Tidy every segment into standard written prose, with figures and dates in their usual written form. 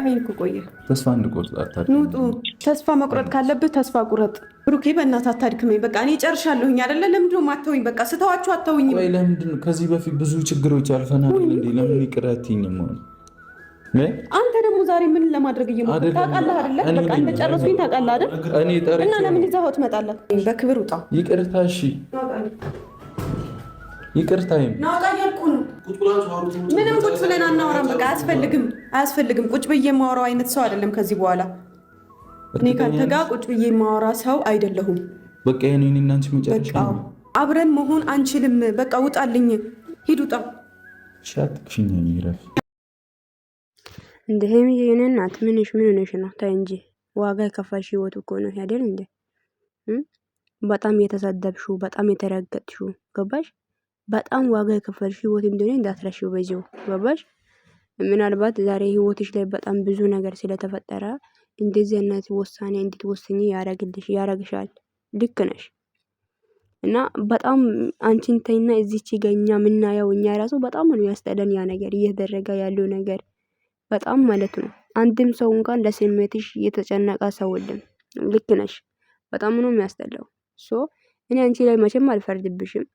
ካረከኝ እኮ ቆየ። ተስፋ እንድቆርጥ ኑጡ። ተስፋ መቁረጥ ካለብህ ተስፋ ቁረጥ ብሩኬ። በእናትህ አታድክመኝ። በቃ እኔ ጨርሻለሁኝ አይደለ? ለምንድን ነው የማትተውኝ? በቃ ስተዋችሁ አትተውኝ ወይ? ለምንድን ነው ከዚህ በፊት ብዙ ችግሮች አልፈናል እንዴ? ለምን ይቅር አትይኝም? አንተ ደግሞ ዛሬ ምን ለማድረግ እየሞከርክ ታውቃለህ አይደለ? በቃ እንደጨረስኩኝ ታውቃለህ አይደል? እና ለምን ይዘኸው ትመጣለህ? በክብር ውጣ። ይቅርታ። እሺ ይቅርታ። ናውጣ እያልኩህ ነው። ምንም ቁጭ ብለን አናወራም። በቃ አያስፈልግም። ቁጭ ብዬ የማወራው አይነት ሰው አይደለም ከዚህ በኋላ። እኔ ካንተ ጋር ቁጭ ብዬ የማወራ ሰው አይደለሁም። በቃ የኔ እና አንቺ መጨረሻ ነው። አብረን መሆን አንችልም። በቃ ውጣልኝ። ሂድ፣ ውጣ። ሻትክሽኛ ይረፍ እንደ ሄሚዬ የኔ እናት ምን ሆነሽ ነው? ታይ እንጂ ዋጋ የከፈልሽ ህይወት እኮ ነው አይደል እንዴ? በጣም የተሰደብሽው፣ በጣም የተረገጥሽው ገባሽ? በጣም ዋጋ የከፈልሽ ህይወት እንደሆነ እንዳትረሺው በዚሁ ገባሽ? ምናልባት ዛሬ ህይወትሽ ላይ በጣም ብዙ ነገር ስለተፈጠረ እንደዚህ አይነት ውሳኔ እንድትወስኚ ያረግሻል። ልክ ነሽ። እና በጣም አንቺን ተይና እዚች ገኛ ምናየው እኛ ራሱ በጣም ነው ያስጠላን ያ ነገር እየተደረገ ያለው ነገር በጣም ማለት ነው። አንድም ሰው እንኳን ለስሜትሽ የተጨነቀ ሰው የለም። ልክ ነሽ። በጣም ነው የሚያስጠላው። እኔ አንቺ ላይ መቼም አልፈርድብሽም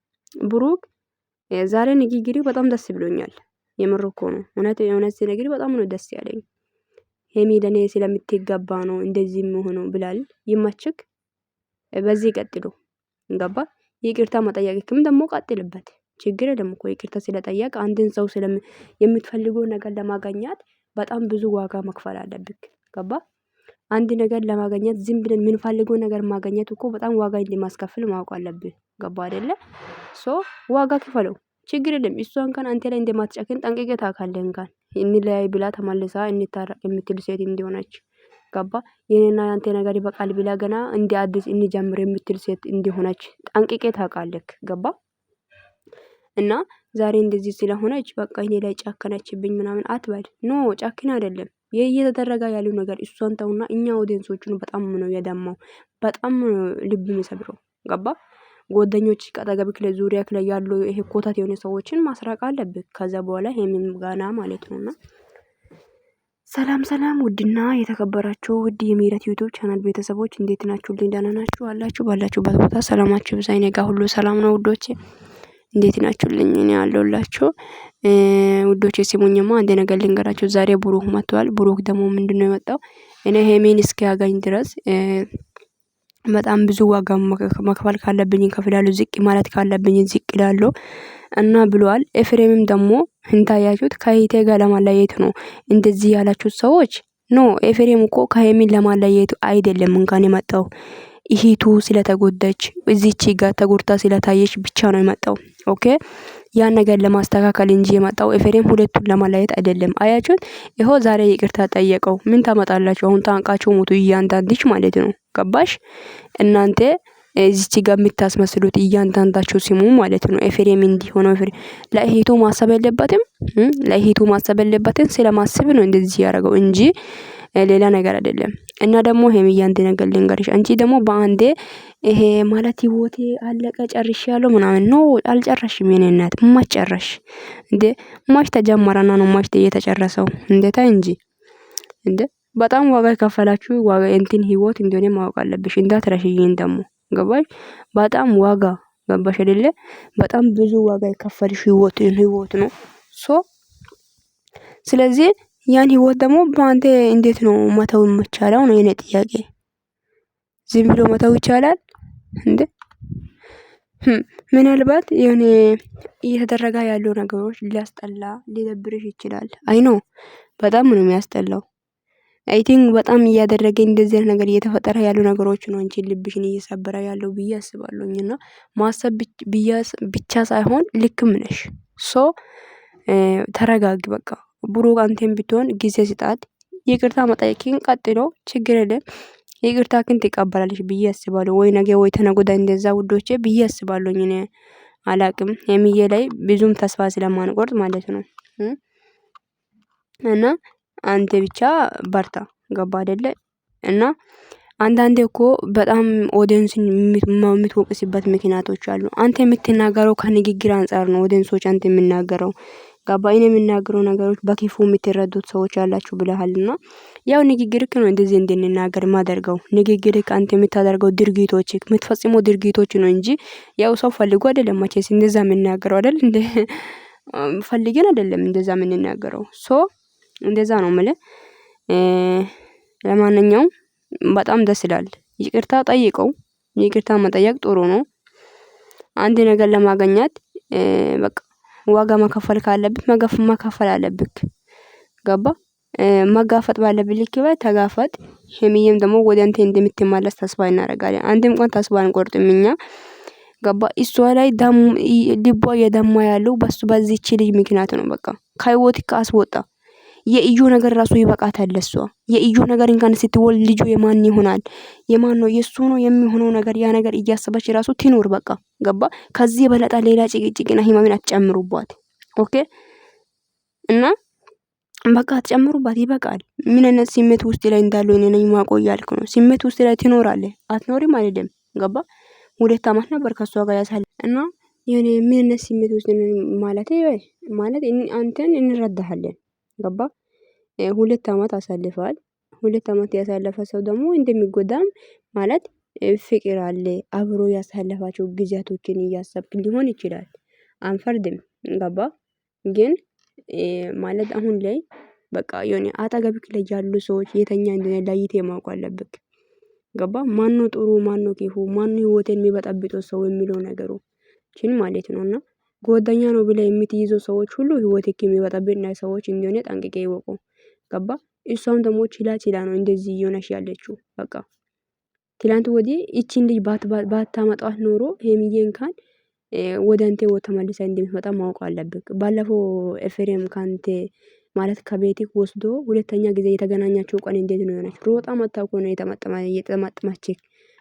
ብሩክ። ዛሬ ንግግሪ በጣም ደስ ብሎኛል። የምር እኮ ነው። እውነት ሲነግሪ በጣም ነው ደስ ያለኝ። ሄሚ ለኔ ስለምትገባ ነው እንደዚህ ሆኖ ብላል። ይማችክ። በዚህ ቀጥሎ እንገባ። ይቅርታ መጠየቅክም ደግሞ ቀጥልበት። ችግር የለም እኮ ይቅርታ ስለጠየቅ አንድን ሰው የምትፈልገው ነገር ለማግኘት በጣም ብዙ ዋጋ መክፈል አለብክ። ገባ? አንድ ነገር ለማግኘት ዝም ብለን የምንፈልገው ነገር ማግኘት እኮ በጣም ዋጋ እንደማስከፍል ማወቅ አለብህ። ገባ አይደለ? ዋጋ ክፈለው። ችግር የለም። እሷን እንኳን አንተ ላይ እንደማትጨክን ጠንቅቀህ ታውቃለህ። እንኳን እንለያይ ብላ ተመልሳ እንታረቅ የምትል ሴት እንደሆነች ገባ? የኔና ያንተ ነገር ይበቃል ብላ ገና እንደ አዲስ እንጀምር የምትል ሴት እንደሆነች ጠንቅቀህ ታውቃለህ። ገባ? እና ዛሬ እንደዚህ ስለሆነች በቃ እኔ ላይ ጫከነችብኝ ምናምን አትበል። ኖ ጫክና አይደለም። እየተደረገ ያለው ነገር እሷን ተውና እኛ ኦዲየንሶቹን በጣም ነው የደማው። በጣም ልብ የሚሰብረው ገባ? ጓደኞች ቀጠገብክ ላይ ዙሪያክ ላይ ያሉ ይሄ ኮታት የሆነ ሰዎችን ማስራቅ አለብህ። ከዛ በኋላ ሄሚን ጋና ማለት ነውና ሰላም ውድና የተከበራችሁ ውድ የምህረት ዩቲዩብ ቻናል ቤተሰቦች እንዴት ናችሁልኝ? ደህና ናችሁ አላችሁ? ባላችሁበት ቦታ ሰላማችሁ ብዛ። እኔ ጋር ሁሉ ሰላም ነው ውዶቼ። እንዴት ናችሁልኝ? እኔ አለሁላችሁ ውዶቼ። ሲሙኝማ አንድ ነገር ልንገራችሁ። ዛሬ ብሩክ መጥቷል። ብሩክ ደግሞ ምንድነው የመጣው? እኔ ሄሜን እስኪያገኝ ድረስ በጣም ብዙ ዋጋ መክፈል ካለብኝ ከፍላለሁ፣ ዝቅ ማለት ካለብኝ ዝቅ እላለሁ እና ብሏል። ኤፍሬምም ደግሞ እንታያችሁት ከሂቴ ጋር ለማለየት ነው እንደዚህ ያላችሁት ሰዎች ኖ። ኤፍሬም እኮ ከሄሚን ለማለየት አይደለም እንኳን የመጣው ይሂቱ ስለተጎዳች እዚች ጋር ተጎድታ ስለታየች ብቻ ነው የመጣው። ኦኬ ያን ነገር ለማስተካከል እንጂ የመጣው ኤፍሬም ሁለቱን ለማለየት አይደለም። አያችሁት? ይሄው ዛሬ ይቅርታ ጠየቀው። ምን ታመጣላችሁ አሁን? ታንቃችሁ ሞቱ እያንዳንድሽ ማለት ነው። ገባሽ? እናንተ እዚች ጋር የምታስመስሉት እያንዳንዳችሁ ሲሙ ማለት ነው። ኤፍሬም እንዲሆነው ኤፍሬም ለእህቱ ማሰብ የለበትም ስለማስብ ነው እንደዚህ ያደረገው እንጂ ሌላ ነገር አይደለም። እና ደግሞ ሄሚዬ አንድ ነገር ልንገርሽ። አንቺ ደግሞ በአንዴ ይሄ ማለት ህይወቴ አለቀ ጨርሻለሁ ምናምን ነው። አልጨረሽም የኔ እናት። ማጨረሽ እንዴ? ማሽ ተጀመረና ነው ማሽ የተጨረሰው እንዴ? ታይ እንጂ እንዴ! በጣም ዋጋ የከፈላችሁ ዋጋ እንትን ህይወት እንደሆነ ማወቅ አለብሽ። እንዳትረሽይኝ ደግሞ ገባሽ? በጣም ዋጋ ገባሽ አይደለ? በጣም ብዙ ዋጋ የከፈልሽ ህይወት ነው። ስለዚህ ያን ህይወት ደግሞ በአንተ እንዴት ነው መተው የምቻለው ነው የኔ ጥያቄ። ዝም ብሎ መተው ይቻላል እንዴ? ምናልባት የሆነ እየተደረገ ያለው ነገሮች ሊያስጠላ ሊደብርሽ ይችላል። አይ ኖ በጣም ነው የሚያስጠላው። አይ ቲንክ በጣም እያደረገ እንደዚህ አይነት ነገር እየተፈጠረ ያሉ ነገሮች ነው አንቺ ልብሽን እየሰበረ ያለው ብዬ አስባለሁኝና ማሰብ ብቻ ሳይሆን ልክም ነሽ። ተረጋጊ በቃ። ብሩክ አንተም ብትሆን ጊዜ ስጣት። ይቅርታ መጠየቅን ቀጥሎ ችግር የለም። ይቅርታክን ትቀበላለሽ ብዬ አስባለሁ። ወይ ነገ ወይ ተነገ ወዲያ እንደዛ ውዶቼ ብዬ አስባለሁ። እኔ አላቅም ሄሚዬ ላይ ብዙም ተስፋ ስለማንቆርጥ ማለት ነው። እና አንተ ብቻ በርታ። ገባ አይደለ? እና አንዳንዴ እኮ በጣም ኦዲየንስን የምትወቅስበት ምክንያቶች አሉ። አንተ የምትናገረው ከንግግር አንጻር ነው። ኦዲየንሶች አንተ የምናገረው ገባ እኔ የምናገረው ነገሮች በክፉ የምትረዱት ሰዎች ያላችሁ ብለሃልና ያው ንግግርክ ነው እንደዚህ እንድንናገር ማደርገው ንግግርክ አንተ የምታደርገው ድርጊቶች የምትፈጽመው ድርጊቶች ነው እንጂ ያው ሰው ፈልጎ አይደለም መቼስ እንደዛ የምናገረው አይደል እንደ ፈልገን አይደለም እንደዛ የምንናገረው ሶ እንደዛ ነው ማለት ለማንኛውም በጣም ደስ ይላል ይቅርታ ጠይቀው ይቅርታ መጠየቅ ጥሩ ነው አንድ ነገር ለማግኘት በቃ ዋጋ መከፈል ካለብህ መከፈል አለብህ ገባ መጋፈጥ ባለብህ ልክ ተጋፈጥ ሄሚዬም ደግሞ ወደ አንተ እንደምትመለስ ተስፋ እናደርጋለን አንድም ቀን ተስፋ አንቆርጥም እኛ ገባ እሷ ላይ ደም ልቧ የደማ ያለው በዚህች ልጅ ምክንያት ነው በቃ ከህይወትህ አስወጣ የኢዩ ነገር ራሱ ይበቃታል ለሷ የኢዩ ነገር እንኳን ስትወልድ ልጁ የማን ይሆናል የማን ነው የሱ ነው የሚሆነው ነገር ያ ነገር እያሰበች ራሱ ትኖር በቃ ገባ ከዚህ በለጣ ሌላ ጭቅጭቅና ህመምን አትጨምሩባት ኦኬ እና በቃ አትጨምሩባት ይበቃል ምን አይነት ስሜት ውስጥ ላይ እንዳለው እኔ ነኝ ማቆ ያልኩ ነው ስሜት ውስጥ ላይ ትኖራለህ አትኖሪም አይደለም ገባ 2 አመት ነበር ከሷ ጋር ያሳለ እና የኔ ምን አይነት ስሜት ውስጥ ማለት አንተን እንረዳሃለን ገባ 2 አመት አሳልፈዋል 2 አመት ያሳለፈ ሰው ደግሞ እንደሚጎዳም ማለት ፍቅር አለ አብሮ ያሳለፋቸው ጊዜያቶችን እያሰብክ ሊሆን ይችላል አንፈርድም ገባ ግን ማለት አሁን ላይ በቃ የሆነ አጠገብክ ላይ ያሉ ሰዎች የተኛ እንደሆነ ለይተህ ማወቅ አለብክ ገባ ማነው ጥሩ ማነው ክፉ ማነው ህይወትን የሚበጠብጠው ሰው የሚለው ነገሩ ችን ማለት ነውና ጓደኛ ነው ብለ የምትይዘው ሰዎች ሁሉ ህይወትክ የሚበጠብጥና ሰዎች እንደሆነ ጠንቅቄ ይወቁ ገባ እሷም ደግሞ ችላ ነው እንደዚህ እየሆነሽ ያለችው በቃ ትላንት ወዲህ እቺን ልጅ ባታመጣት ኖሮ ሄሚዬን ካን ወደ አንተ ተመልሳ እንደምትመጣ ማወቅ አለብክ ባለፈው ኤፍሬም ካንተ ማለት ከቤትክ ወስዶ ሁለተኛ ጊዜ የተገናኛችሁ ቀን እንዴት ነው የሆነች ሮጣ መጣ እኮ ነው የተመጠማችክ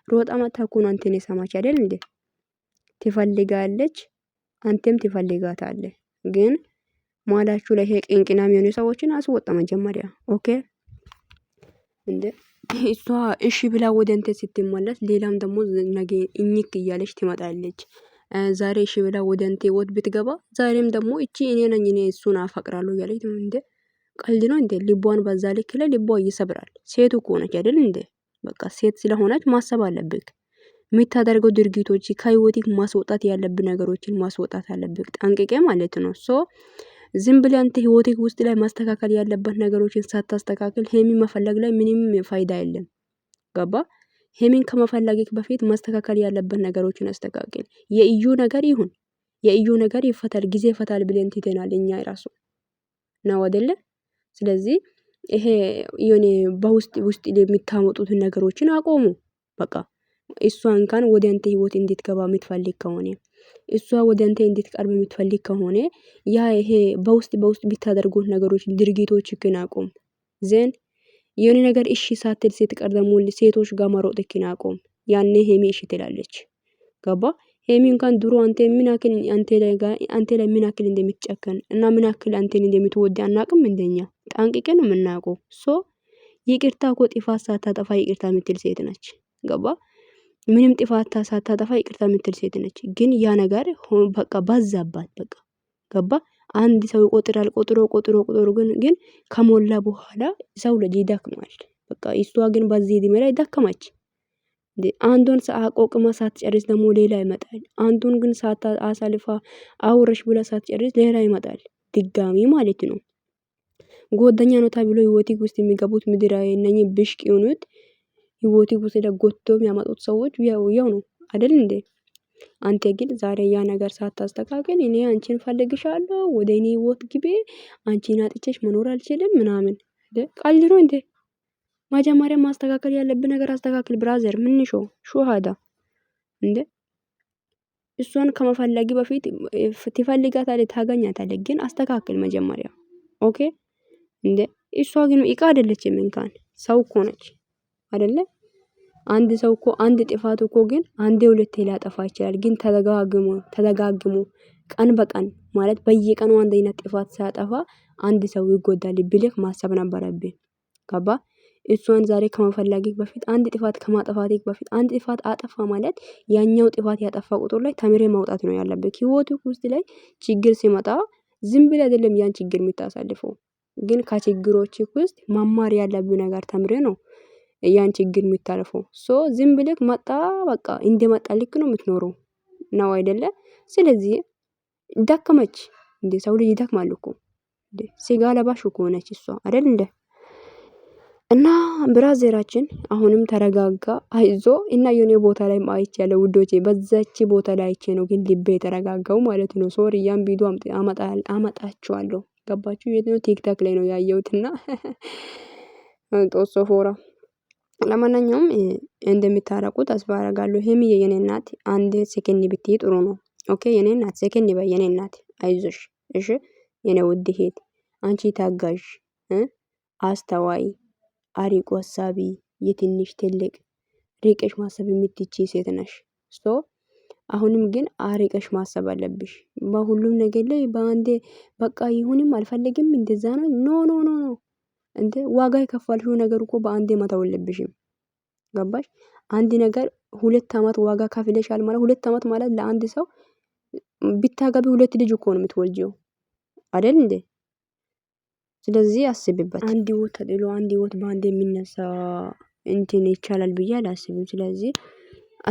ሮጣ መጣ እኮ ነው አንተን የሰማች አይደል እንዴ ትፈልጋለች አንተም ትፈልጋታለህ ግን ማላችሁ ላይ ቅንቅናም የሆኑ ሰዎችን አስወጣ መጀመሪያ ኦኬ እንዴ እሷ እሺ ብላ ወደ አንተ ስትመለስ ሌላም ደግሞ ነገ እኝክ እያለች ትመጣለች ዛሬ እሺ ብላ ወደ አንተ ወጥ ብትገባ ዛሬም ደግሞ እቺ እኔ ነኝ እኔ እሱን አፈቅራለሁ ያለች ነው እንዴ ቀልድ ነው እንዴ ልቧን በዛ ልክ ላይ ልቧ ይሰብራል ሴት እኮ ነች አይደል እንዴ በቃ ሴት ስለሆነች ማሰብ አለብክ የምታደርገው ድርጊቶች ከህይወትክ ማስወጣት ያለብህ ነገሮችን ማስወጣት አለብክ ጠንቅቄ ማለት ነው ሶ ዝም ብለህ አንተ ህይወትክ ውስጥ ላይ ማስተካከል ያለበት ነገሮችን ሳታስተካክል ሄሚ መፈለግ ላይ ምንም ፋይዳ የለም ገባ ሄሚን ከመፈለግክ በፊት ማስተካከል ያለበት ነገሮችን አስተካክል የኢዩ ነገር ይሁን የኢዩ ነገር ይፈታል ጊዜ ይፈታል ብለን ትተናል እኛ ራሱ ነው አይደለ ስለዚህ ይሄ የኔ በውስጥ የሚታመጡት ነገሮችን አቆሙ በቃ እሷ እንኳን ወደ አንተ ህይወት እንድትገባ የምትፈልግ ከሆነ እሷ ወደ አንተ እንድትቀርብ የምትፈልግ ከሆነ ያ ይሄ በውስጥ ቢታደርጉት ነገሮች ድርጊቶች ግን አቆም ዘን የሆነ ነገር እሺ ሳትል ስትቀር ደግሞ ሴቶች ጋር መሮጥክን አቆም ያኔ ሄሚ እሺ ትላለች ገባ ሄሚ እንኳን ድሮ አንተ ምን ያክል አንተ ላይ ምን ያክል እንደምትጨከን እና ምን ያክል አንተን እንደምትወድ አናቅም እንደኛ ጠንቅቀን ነው የምናውቀው ሶ ይቅርታ እኮ ጥፋት ሳታጠፋ ይቅርታ የምትል ሴት ነች ገባ ምንም ጥፋት ሳታጠፋ ይቅርታ የምትል ሴት ነች ግን ያ ነገር በቃ ባዛባት በቃ ገባ አንድ ሰው ይቆጥራል ቆጥሮ ግን ከሞላ በኋላ ሰው ልጅ ይደክማል በቃ እሷ ግን በዚህ እድሜ ላይ ደከመች አንዱን አቆቅማ ሳትጨርስ ደግሞ ሌላ ይመጣል አንዱን ግን አሳልፋ አውረሽ ብላ ሳትጨርስ ሌላ ይመጣል ድጋሚ ማለት ነው ጓደኛ ነው ተብሎ ህይወትክ ውስጥ የሚገቡት ምድራዊ እነኚህ ብሽቅ የሆኑት ህይወትክ ውስጥ ለጎቶ የሚያመጡት ሰዎች ያው ነው አይደል እንዴ አንተ ግን ዛሬ ያ ነገር ሳታስተካክል እኔ አንቺን ፈልግሻለሁ ወደ እኔ ህይወት ግቢ አንቺን አጥቼሽ መኖር አልችልም ምናምን ቀልድ ነው እንዴ መጀመሪያ ማስተካከል ያለብህ ነገር አስተካክል ብራዘር ምንሾ ሹሃዳ እንዴ እሷን ከመፈለጊ በፊት ትፈልጋታለህ ታገኛታለህ ግን አስተካክል መጀመሪያ ኦኬ እንዴ እሷ ግን ይቃ አይደለችም እንኳን ሰው እኮ ነች አይደለ አንድ ሰው እኮ አንድ ጥፋት እኮ ግን አንዴ ሁለቴ ሊያጠፋ ይችላል ግን ተደጋግሞ ቀን በቀን ማለት በየቀኑ አንድ አይነት ጥፋት ሲያጠፋ አንድ ሰው ይጎዳል ብለህ ማሰብ ነበረብህ ገባ እሷን ዛሬ ከመፈለግህ በፊት አንድ ጥፋት ከማጠፋትህ በፊት አንድ ጥፋት አጠፋ ማለት ያኛው ጥፋት ያጠፋ ቁጥር ላይ ተምሬ ማውጣት ነው ያለብህ ህይወትህ ውስጥ ላይ ችግር ሲመጣ ዝም ብለህ አይደለም ያን ችግር የምታሳልፈው፣ ግን ከችግሮች ውስጥ መማር ያለብህ ነገር ተምሬ ነው ያን ችግር የምታልፈው። ሶ ዝም ብለህ መጣ በቃ እንደመጣ ልክ ነው የምትኖረው ነው አይደለ? ስለዚህ ደከመች እንደ ሰው ልጅ ይደክማል እኮ ስጋ ለባሽ እኮ ነች እሷ አይደል እንደ እና ብራዘራችን አሁንም ተረጋጋ፣ አይዞ እና የሆነ ቦታ ላይ ማይች ያለ ውዶቼ፣ በዛች ቦታ ላይ አይቼ ነው ግን ልቤ የተረጋጋው ማለት ነው። ሶሪ ያን ቪዲዮ አመጣችኋለሁ። ገባችሁ? የት ነው? ቲክታክ ላይ ነው ያየሁትና ጦሶ ፎራ። ለማንኛውም እንደምታረቁ ተስፋ አደርጋለሁ። ሄሚዬ የኔ እናት አንድ ሴከንድ ብትይ ጥሩ ነው። ኦኬ የኔ እናት ሴከንድ በይ የኔ እናት፣ አይዞሽ እሺ የኔ ውድ ሄት፣ አንቺ ታጋዥ፣ አስተዋይ፣ አሪቆ ሀሳቢ፣ የትንሽ ትልቅ ሪቀሽ ማሰብ የምትችይ ሴት ነሽ። ሶ አሁንም ግን አሪቀሽ ማሰብ አለብሽ በሁሉም ነገር ላይ በአንዴ በቃ ይሁንም አልፈልግም እንደዛ ነው ኖ ኖ ኖ ኖ እንዴ ዋጋ የከፈልሽው ነገር እኮ በአንዴ መተው የለብሽም። ገባሽ? አንድ ነገር 2 አመት ዋጋ ከፍለሻል ማለት 2 አመት ማለት ለአንድ ሰው ቢታገቢ 2 ልጅ እኮ ነው የምትወልጂው አይደል እንዴ? ስለዚህ አስቢበት። አንድ ህይወት ተጥሎ አንድ ህይወት በአንድ የሚነሳ እንትን ይቻላል ብዬ አላስብም። ስለዚህ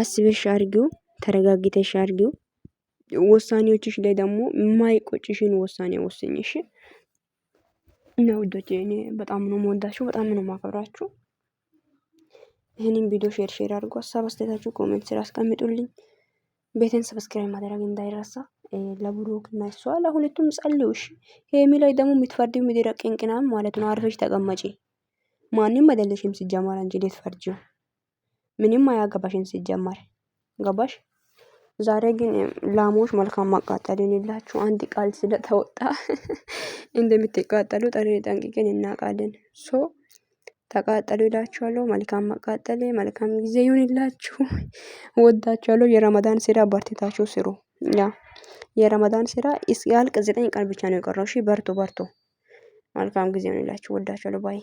አስበሽ አድርጊው፣ ተረጋግተሽ አድርጊው። ውሳኔዎችሽ ላይ ደግሞ የማይቆጭሽን ውሳኔ ወስኝ እሺ። እና ውዶቼ እኔ በጣም ነው የምወዳችሁ፣ በጣም ነው የማከብራችሁ። ይህንን ቪዲዮ ሼር አድርጉ። ሀሳብ አስተያየታችሁ ኮሜንት ስራ አስቀምጡልኝ። ቤቴን ሰብስክራይብ ማድረግ እንዳይረሳ። ለብሩክ እና እሷ ለሁለቱም ጸልዩ እሺ። ሄሚ ላይ ደግሞ የምትፈርጂው ምድረ ቅንቅናም ማለት ነው። አርፈሽ ተቀመጪ። ማንም አይደለሽም ሲጀመር አንቺ እንዴት ፈርጂው? ምንም አያገባሽም ሲጀመር ገባሽ? ዛሬ ግን ላሞች መልካም ማቃጠል ይላችሁ አንድ ቃል ስለተወጣ እንደምትቃጠሉ ጠንቅቀን እናውቃለን። ሶ ተቃጠሉ ይላችኋለሁ። መልካም ማቃጠል፣ መልካም ጊዜ ይሁንላችሁ። ወዳችኋለሁ። የረመዳን ስራ በርትታችሁ ስሩ። ያ የረመዳን ስራ ያልቅ 9 ቀን ብቻ ነው የቀረው። እሺ በርቱ በርቱ። መልካም ጊዜ ይሁንላችሁ። ወዳችኋለሁ። ባይ